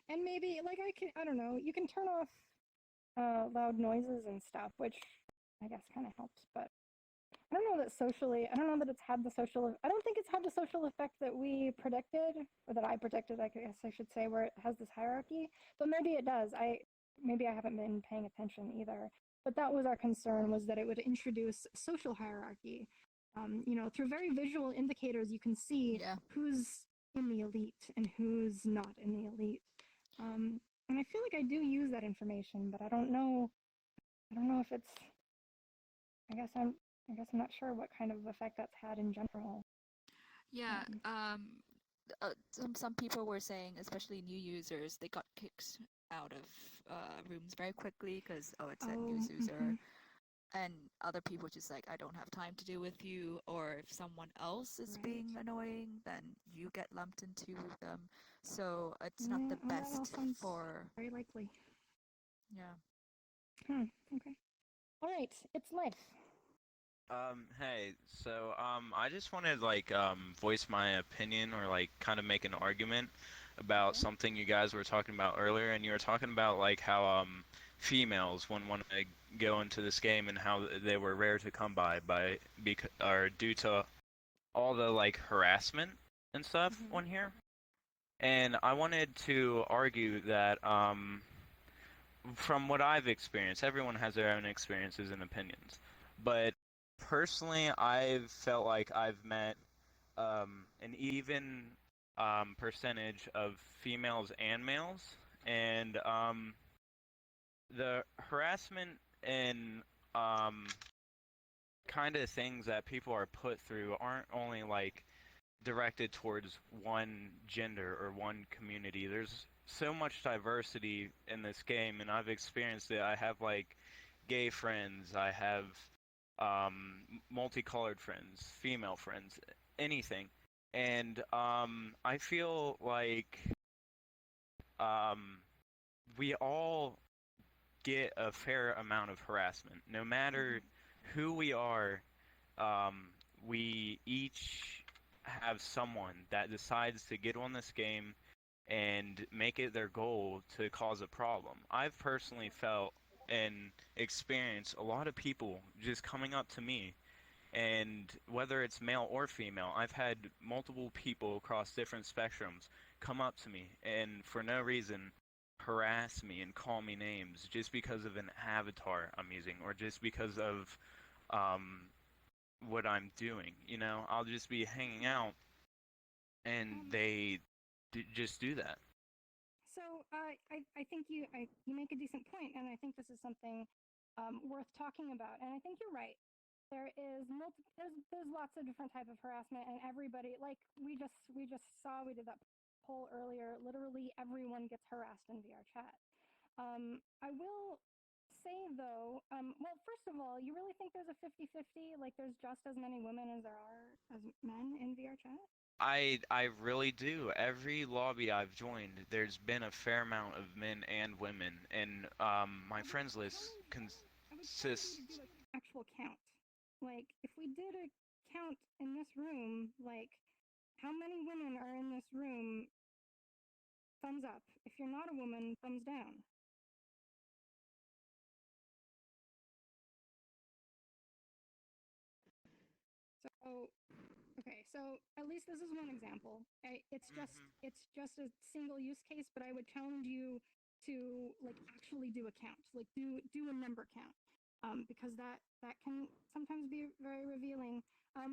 maybe like I don't know, you can turn off loud noises and stuff, which I guess kind of helps, but I don't know that socially, I don't know that it's had the social, I don't think it's had the social effect that we predicted, or that I predicted, I guess I should say, where it has this hierarchy, but maybe it does. Maybe I haven't been paying attention either. But that was our concern, was that it would introduce social hierarchy. You know, through very visual indicators, you can see who's in the elite and who's not in the elite. And I feel like I do use that information, but I don't know if it's, I guess I'm not sure what kind of effect that's had in general. Yeah, some people were saying, especially new users, they got kicked out of rooms very quickly because it's a new user, and other people just like, I don't have time to deal with you, or if someone else is being annoying, then you get lumped into them. So it's not the best for. Very likely. Yeah. Okay. All right, it's life. Hey, so I just wanted to like voice my opinion or like kind of make an argument about something you guys were talking about earlier, and you were talking about like how females wouldn't want to go into this game and how they were rare to come by or due to all the like harassment and stuff on here. And I wanted to argue that from what I've experienced, everyone has their own experiences and opinions. But personally, I've felt like I've met an even percentage of females and males, and the harassment and um, kind of things that people are put through aren't only like directed towards one gender or one community. There's so much diversity in this game, and I've experienced it. I have like gay friends, I have multicolored friends, female friends, anything. And I feel like um, we all get a fair amount of harassment. No matter who we are, um, we each have someone that decides to get on this game and make it their goal to cause a problem. I've personally felt and experienced a lot of people just coming up to me, and whether it's male or female, I've had multiple people across different spectrums come up to me and for no reason harass me and call me names just because of an avatar I'm using or just because of um, what I'm doing. You know, I'll just be hanging out and they just do that. So I think you make a decent point, and I think this is something worth talking about. And I think you're right. There's lots of different type of harassment, and everybody, like we just saw, we did that poll earlier. Literally everyone gets harassed in VRChat. I will say though, well, first of all, you really think there's a 50-50? Like there's just as many women as there are as men in VRChat? I really do. Every lobby I've joined, there's been a fair amount of men and women, and my friends list consists. Actual count. Like, if we did a count in this room, like, how many women are in this room? Thumbs up. If you're not a woman, thumbs down. So, okay, so at least this is one example. It's just a single use case, but I would challenge you to like actually do a count, like do a number count, because that can sometimes be very revealing. But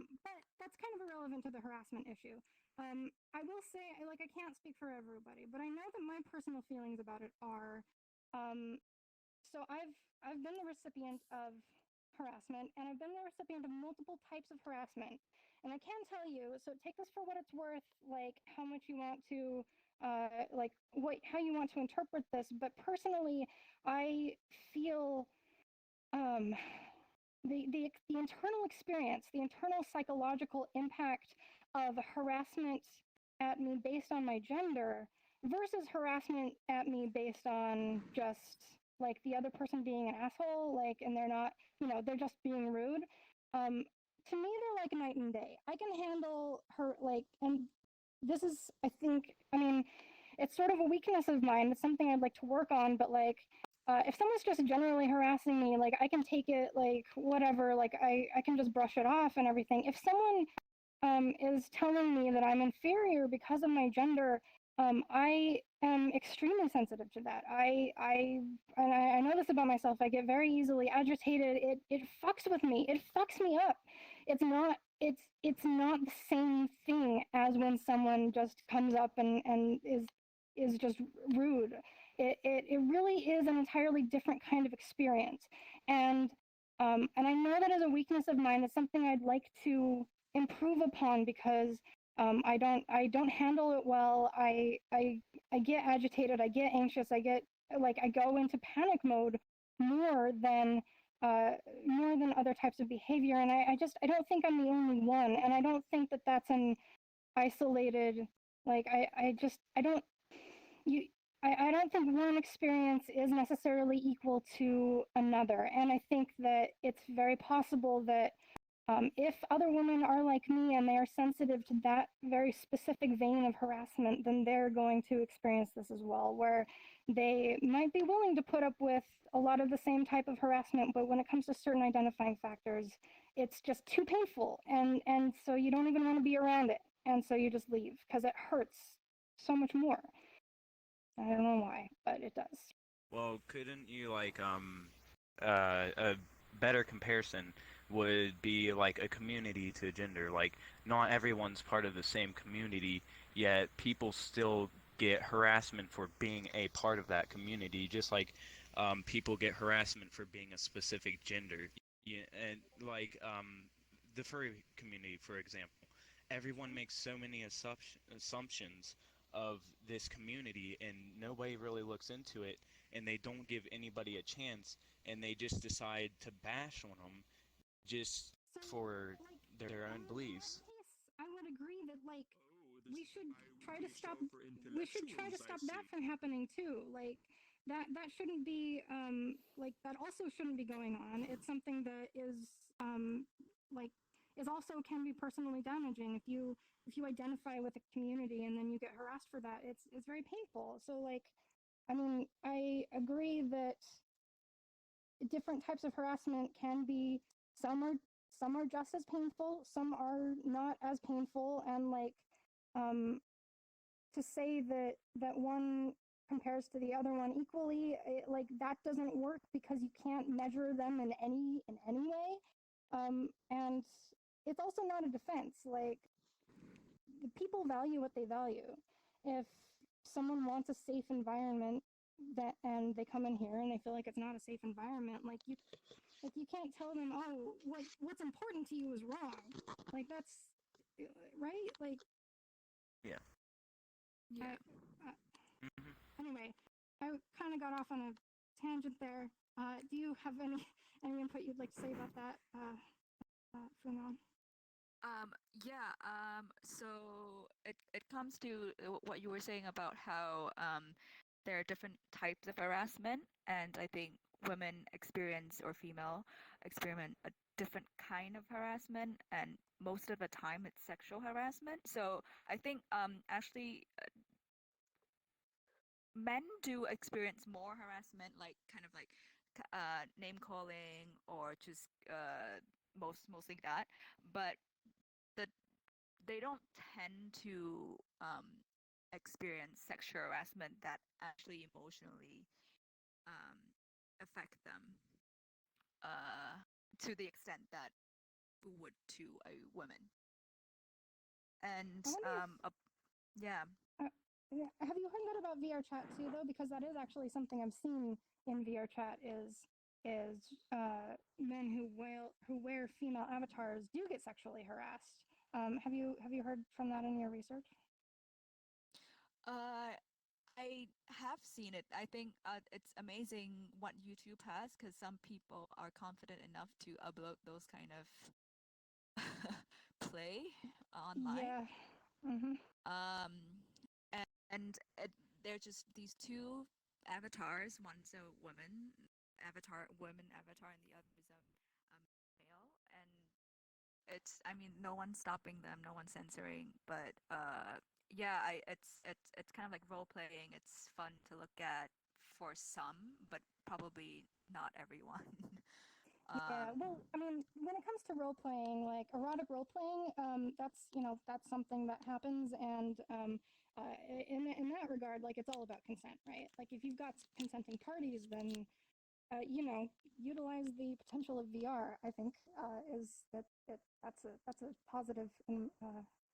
that's kind of irrelevant to the harassment issue. I will say, I can't speak for everybody, but I know that my personal feelings about it are, so I've been the recipient of harassment, and I've been the recipient of multiple types of harassment. And I can tell you, so take this for what it's worth, like how much you want to, how you want to interpret this. But personally, I feel the internal experience, the internal psychological impact of harassment at me based on my gender versus harassment at me based on just like the other person being an asshole, like, and they're not, they're just being rude. To me, they're like night and day. I can handle her, like, and this is, I mean, it's sort of a weakness of mine. It's something I'd like to work on, but like, if someone's just generally harassing me, like, I can take it, like, whatever, like, I can just brush it off and everything. If someone is telling me that I'm inferior because of my gender, I am extremely sensitive to that. I know this about myself. I get very easily agitated. It fucks with me. It fucks me up. It's not the same thing as when someone just comes up and is just rude. It really is an entirely different kind of experience. And I know that as a weakness of mine, it's something I'd like to improve upon because I don't handle it well. I get agitated. I get anxious. I go into panic mode more than other types of behavior. And I don't think I'm the only one. And I don't think that that's an isolated, like, I don't think one experience is necessarily equal to another. And I think that it's very possible that if other women are like me and they are sensitive to that very specific vein of harassment, then they're going to experience this as well, where they might be willing to put up with a lot of the same type of harassment, but when it comes to certain identifying factors, it's just too painful. And so you don't even want to be around it. And so you just leave because it hurts so much more. I don't know why, but it does. Well, couldn't you a better comparison would be like a community to gender. Like not everyone's part of the same community, yet people still get harassment for being a part of that community, just like people get harassment for being a specific gender. Yeah, and the furry community, for example, everyone makes so many assumptions of this community, and nobody really looks into it, and they don't give anybody a chance, and they just decide to bash on them just for their own beliefs. I would agree that we should try to stop that from happening too. Like that shouldn't be that also shouldn't be going on. It's something that like is also can be personally damaging if you identify with a community and then you get harassed for that. It's very painful. So I mean, I agree that different types of harassment can be some are just as painful, some are not as painful, and to say that one compares to the other one equally, that doesn't work because you can't measure them in any way, and it's also not a defense. Like the people value what they value. If someone wants a safe environment and they come in here and they feel like it's not a safe environment, you can't tell them, oh, what's important to you is wrong. Like that's right. Like Yeah. Yeah. Anyway, I kind of got off on a tangent there. Do you have any input you'd like to say about that, Phuong Anh? Yeah, so it comes to what you were saying about how there are different types of harassment, and I think women experience or female experience a different kind of harassment, and most of the time it's sexual harassment. So I think actually men do experience more harassment, like kind of like name calling or just mostly that, but the they don't tend to experience sexual harassment that actually emotionally um, affect them to the extent that would to a woman. And yeah. Yeah. Have you heard that about VRChat too, though? Because that is actually something I've seen in VRChat is men who wear female avatars do get sexually harassed. Have you heard from that in your research? I have seen it. I think it's amazing what YouTube has, because some people are confident enough to upload those kind of play online. Yeah. Mm-hmm. And they're just these two avatars. One's a woman avatar, and the other is a male. And I mean, no one's stopping them, no one's censoring. But yeah, it's kind of like role playing. It's fun to look at for some, but probably not everyone. Yeah, well, I mean, when it comes to role playing, like erotic role playing, that's something that happens, and in that regard, like it's all about consent, right? Like if you've got consenting parties, then utilize the potential of VR. I think that's a positive in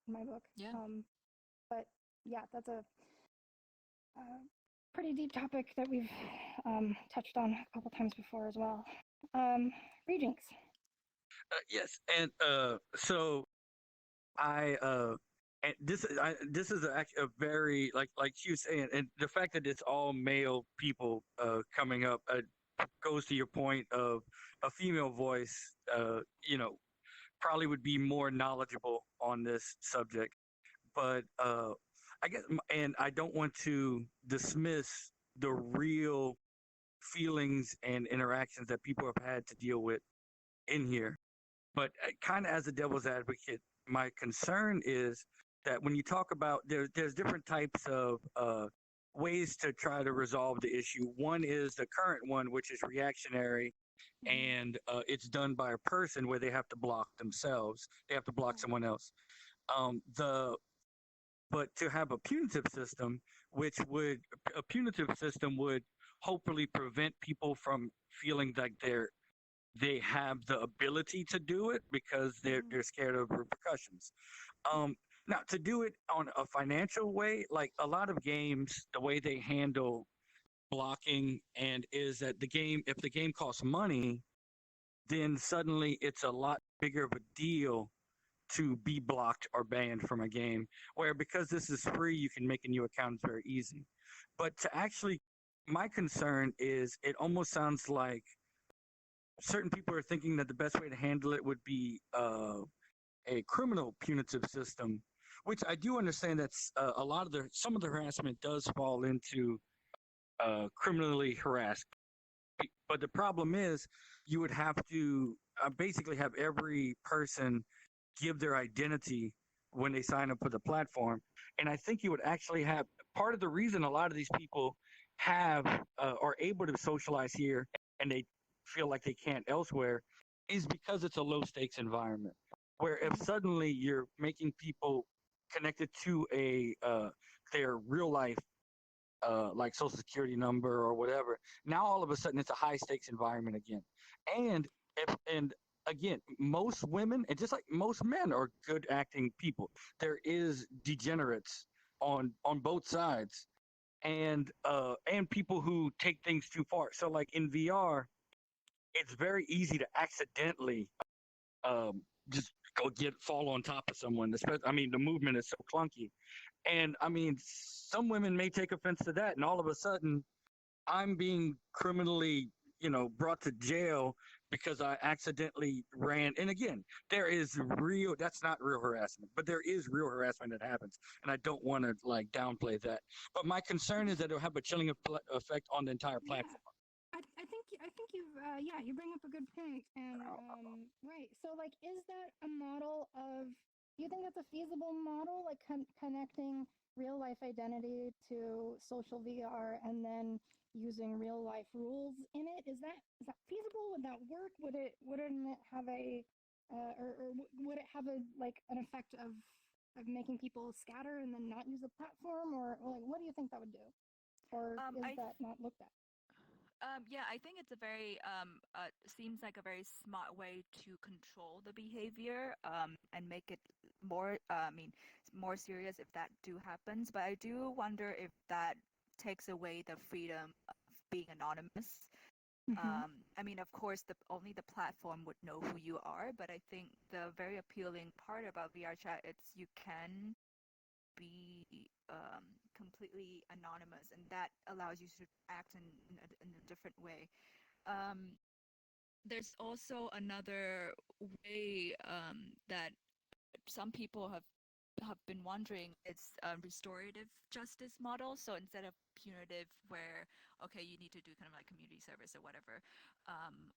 my book. Yeah. But yeah, that's a pretty deep topic that we've touched on a couple times before as well. Regents. Yes, and so and this is actually a very like she was saying, and the fact that it's all male people coming up goes to your point of a female voice. Probably would be more knowledgeable on this subject, but I guess, and I don't want to dismiss the real feelings and interactions that people have had to deal with in here. But kind of as a devil's advocate, my concern is that when you talk about there's different types of ways to try to resolve the issue. One is the current one, which is reactionary, and it's done by a person where they have to block themselves. They have to block someone else. But to have a punitive system which would a punitive system would hopefully prevent people from feeling like they have the ability to do it because they're scared of repercussions. Now, to do it on a financial way, like a lot of games, the way they handle blocking and is that if the game costs money, then suddenly it's a lot bigger of a deal to be blocked or banned from a game. Where because this is free, you can make a new account very easy. But to actually, my concern is it almost sounds like certain people are thinking that the best way to handle it would be a criminal punitive system, which I do understand that's some of the harassment does fall into criminally harassed. But the problem is you would have to basically have every person give their identity when they sign up for the platform. And I think you would actually have part of the reason a lot of these people have are able to socialize here and they feel like they can't elsewhere is because it's a low stakes environment. Where if suddenly you're making people connected to their real life like social security number or whatever. Now all of a sudden it's a high stakes environment again. And again, most women and just like most men are good acting people. There is degenerates on both sides and people who take things too far. So like in VR, it's very easy to accidentally just fall on top of someone. Especially, I mean, the movement is so clunky. And I mean, some women may take offense to that, and all of a sudden, I'm being criminally, brought to jail because I accidentally ran. And again, that's not real harassment, but there is real harassment that happens. And I don't want to like downplay that. But my concern is that it'll have a chilling effect on the entire platform. I think you bring up a good point, and right. So like, is that a model of? Do you think that's a feasible model, like connecting real life identity to social VR, and then using real life rules in it? Is that feasible? Would that work? Wouldn't it have a would it have a like an effect of making people scatter and then not use the platform, or like what do you think that would do, or is that not looked at? Yeah, I think it's a very seems like a very smart way to control the behavior and make it more more serious if that do happens. But I do wonder if that takes away the freedom of being anonymous. I mean, of course, only the platform would know who you are, but I think the very appealing part about VRChat is you can be completely anonymous, and that allows you to act in a different way. There's also another way that some people have been wondering. It's a restorative justice model. So instead of punitive, where okay, you need to do kind of like community service or whatever,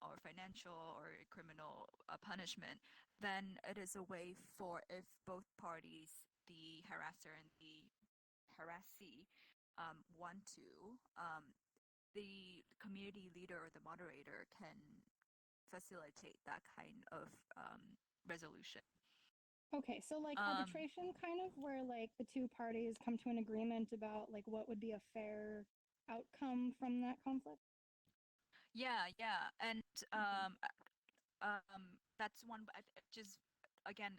or financial or criminal punishment, then it is a way for if both parties, the harasser and the harassee, want to, the community leader or the moderator can facilitate that kind of resolution. Okay, so like arbitration kind of where like the two parties come to an agreement about like what would be a fair outcome from that conflict? Yeah, and that's one. Just again,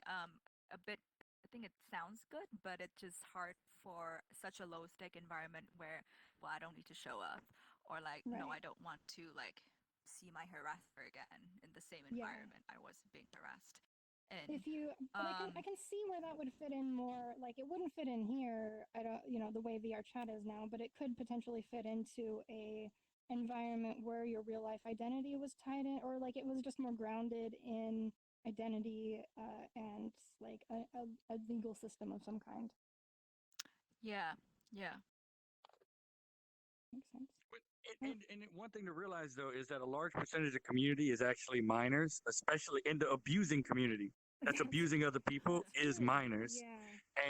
a bit. I think it sounds good, but it's just hard for such a low stake environment where, well, I don't need to show up, or like, no, I don't want to like see my harasser again in the same environment I was being harassed. And if you, but I can see where that would fit in more. Like it wouldn't fit in here. I don't, the way VRChat is now, but it could potentially fit into a environment where your real life identity was tied in, or like it was just more grounded in identity and like a legal system of some kind. Yeah. Makes sense. And one thing to realize though is that a large percentage of community is actually minors, especially in the abusing community. That's abusing other people is minors.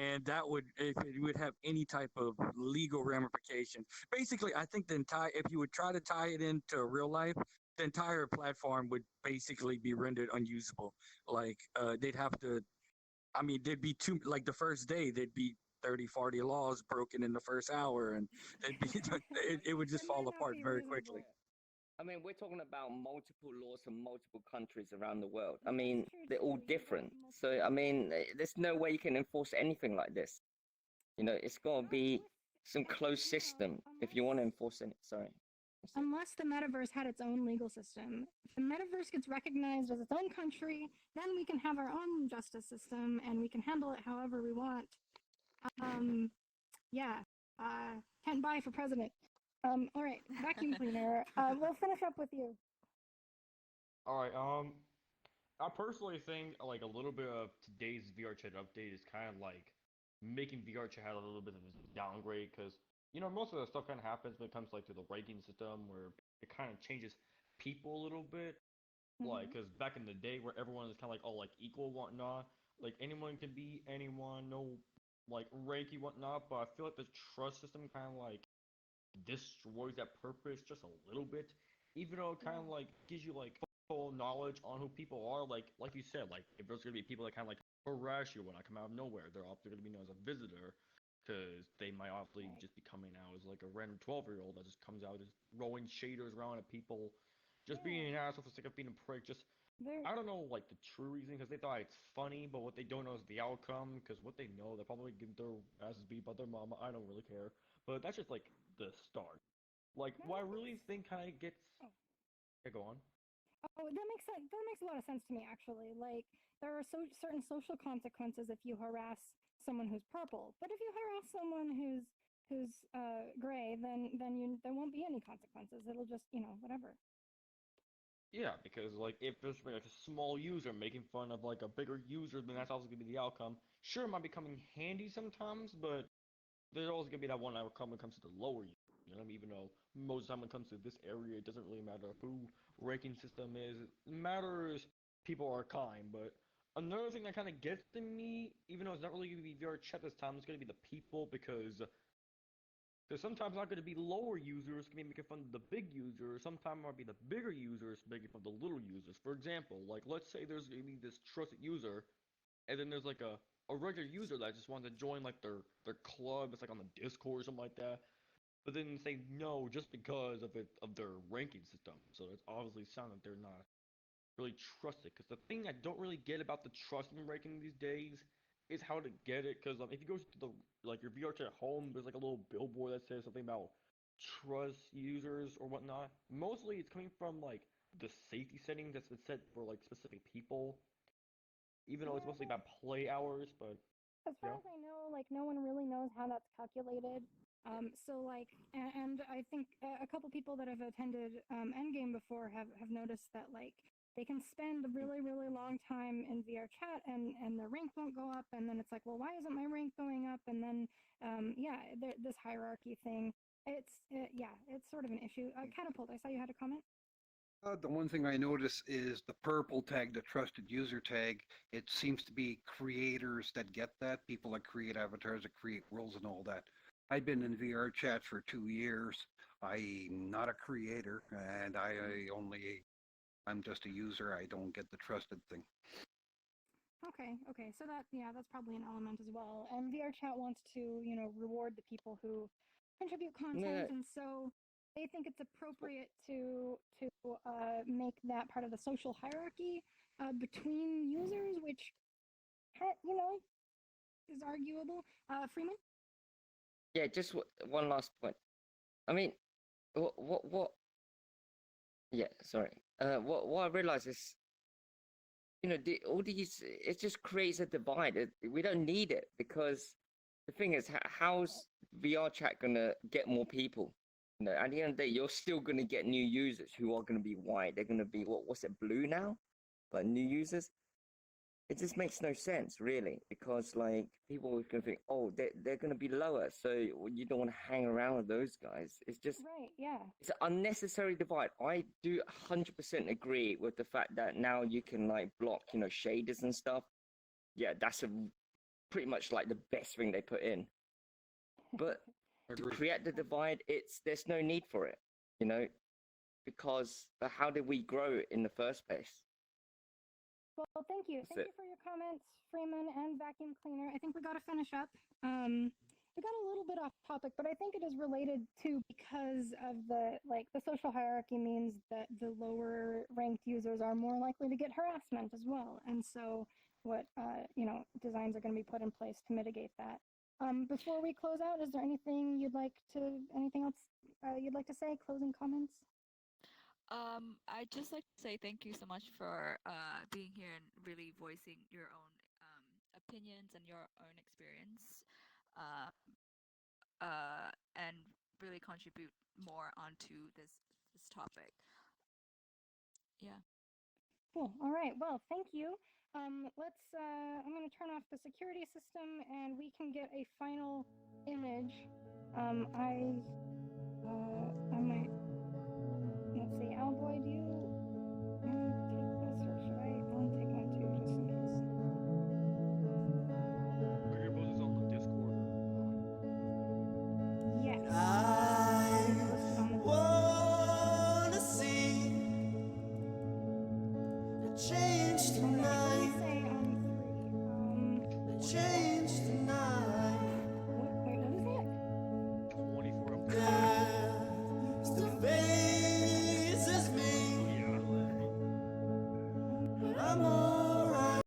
And that would, if it would have any type of legal ramifications. Basically, I think if you would try to tie it into real life, the entire platform would basically be rendered unusable. Like they'd have to, I mean, there'd be the first day there'd be 30, 40 laws broken in the first hour, and it would just fall apart very quickly. I mean, we're talking about multiple laws from multiple countries around the world. I mean, they're all different. So, I mean, there's no way you can enforce anything like this. You know, it's got to be some closed system if you want to enforce it. Sorry. Unless the metaverse had its own legal system. If the metaverse gets recognized as its own country, then we can have our own justice system and we can handle it however we want. Yeah. Can't buy for president. All right, vacuum cleaner. We'll finish up with you. All right. I personally think like a little bit of today's VRChat update is kind of like making VRChat a little bit of a downgrade because most of the stuff kind of happens when it comes like to the ranking system where it kind of changes people a little bit. Like, because back in the day where everyone is kind of like all like equal and whatnot, like anyone can be anyone, no like ranking whatnot. But I feel like the trust system kind of like destroys that purpose just a little bit, even though it kind of like gives you like full knowledge on who people are. Like you said, like if there's gonna be people that kind of like harass you when I come out of nowhere, they're often gonna be known as a visitor, because they might obviously just be coming out as like a random 12-year-old that just comes out just throwing shaders around at people, just being an asshole for the sake of being a prick. Just I don't know like the true reason because they thought it's funny, but what they don't know is the outcome. Because what they know, they're probably getting their asses beat by their mama. I don't really care, but that's just like the start. Like what I really think kind of gets. Yeah, go on. Oh, that makes sense. That makes a lot of sense to me, actually. Like, there are certain social consequences if you harass someone who's purple, but if you harass someone who's gray, then there won't be any consequences. It'll just whatever. Yeah, because like if there's like a small user making fun of like a bigger user, then that's also gonna be the outcome. Sure, it might be coming handy sometimes, but there's always gonna be that one outcome when it comes to the lower user. Even though most of the time when it comes to this area, it doesn't really matter who ranking system is. It matters people are kind, but another thing that kind of gets to me, even though it's not really gonna be VRChat this time, it's gonna be the people because there's sometimes not going to be lower users going to be making fun of the big users. Sometimes it might be the bigger users making fun of the little users. For example, like let's say there's going to be this trusted user, and then there's like a regular user that just wants to join like their club. It's like on the Discord or something like that. But then say no just because of their ranking system. So it's obviously sound that they're not really trusted. Because the thing I don't really get about the trust and ranking these days is how to get it. Because if you go to the like your VRChat home, there's like a little billboard that says something about trust users or whatnot. Mostly it's coming from like the safety settings that's been set for like specific people. Even though it's mostly about play hours, but as far as I know, like no one really knows how that's calculated. So like, and I think a couple people that have attended Endgame before have noticed that like they can spend a really long time in VRChat and their rank won't go up, and then it's like, well, why isn't my rank going up? And then this hierarchy thing. It's sort of an issue. Catapult, I saw you had a comment. The one thing I notice is the purple tag, the trusted user tag. It seems to be creators that get that, people that create avatars, that create worlds and all that. I've been in VRChat for 2 years. I'm not a creator, and I'm just a user. I don't get the trusted thing. Okay, so that's probably an element as well. And VRChat wants to, reward the people who contribute content, and so they think it's appropriate to make that part of the social hierarchy between users, which is arguable. Freeman? Yeah, just one last point. I mean, what? Yeah, sorry. What I realize is, all these, it just creates a divide. We don't need it because the thing is, how's VRChat gonna get more people? At the end of the day, you're still gonna get new users who are gonna be white. They're gonna be what's it, blue now? But new users. It just makes no sense, really, because like people are gonna think, oh, they're gonna be lower, so you don't want to hang around with those guys. It's just right, yeah. It's an unnecessary divide. I do 100% agree with the fact that now you can like block, shaders and stuff. Yeah, that's pretty much like the best thing they put in. But to create the divide, there's no need for it, because how did we grow in the first place? Well, thank you. That's Thank it. you for your comments, Freeman and Vacuum Cleaner. I think we got to finish up. We got a little bit off topic, but I think it is related to because of the social hierarchy means that the lower ranked users are more likely to get harassment as well. And so what, designs are going to be put in place to mitigate that. Before we close out, is there anything else you'd like to say? Closing comments? I'd just like to say thank you so much for being here and really voicing your own opinions and your own experience, and really contribute more onto this topic. Yeah. Cool. All right. Well, thank you. I'm going to turn off the security system and we can get a final image. I might, let's see, Alboy, do you take this or should I'll take one too, just in case. Are your voices on the Discord? Yes. I Posted on the wanna see a change Alright, let me tonight. say on 3. A change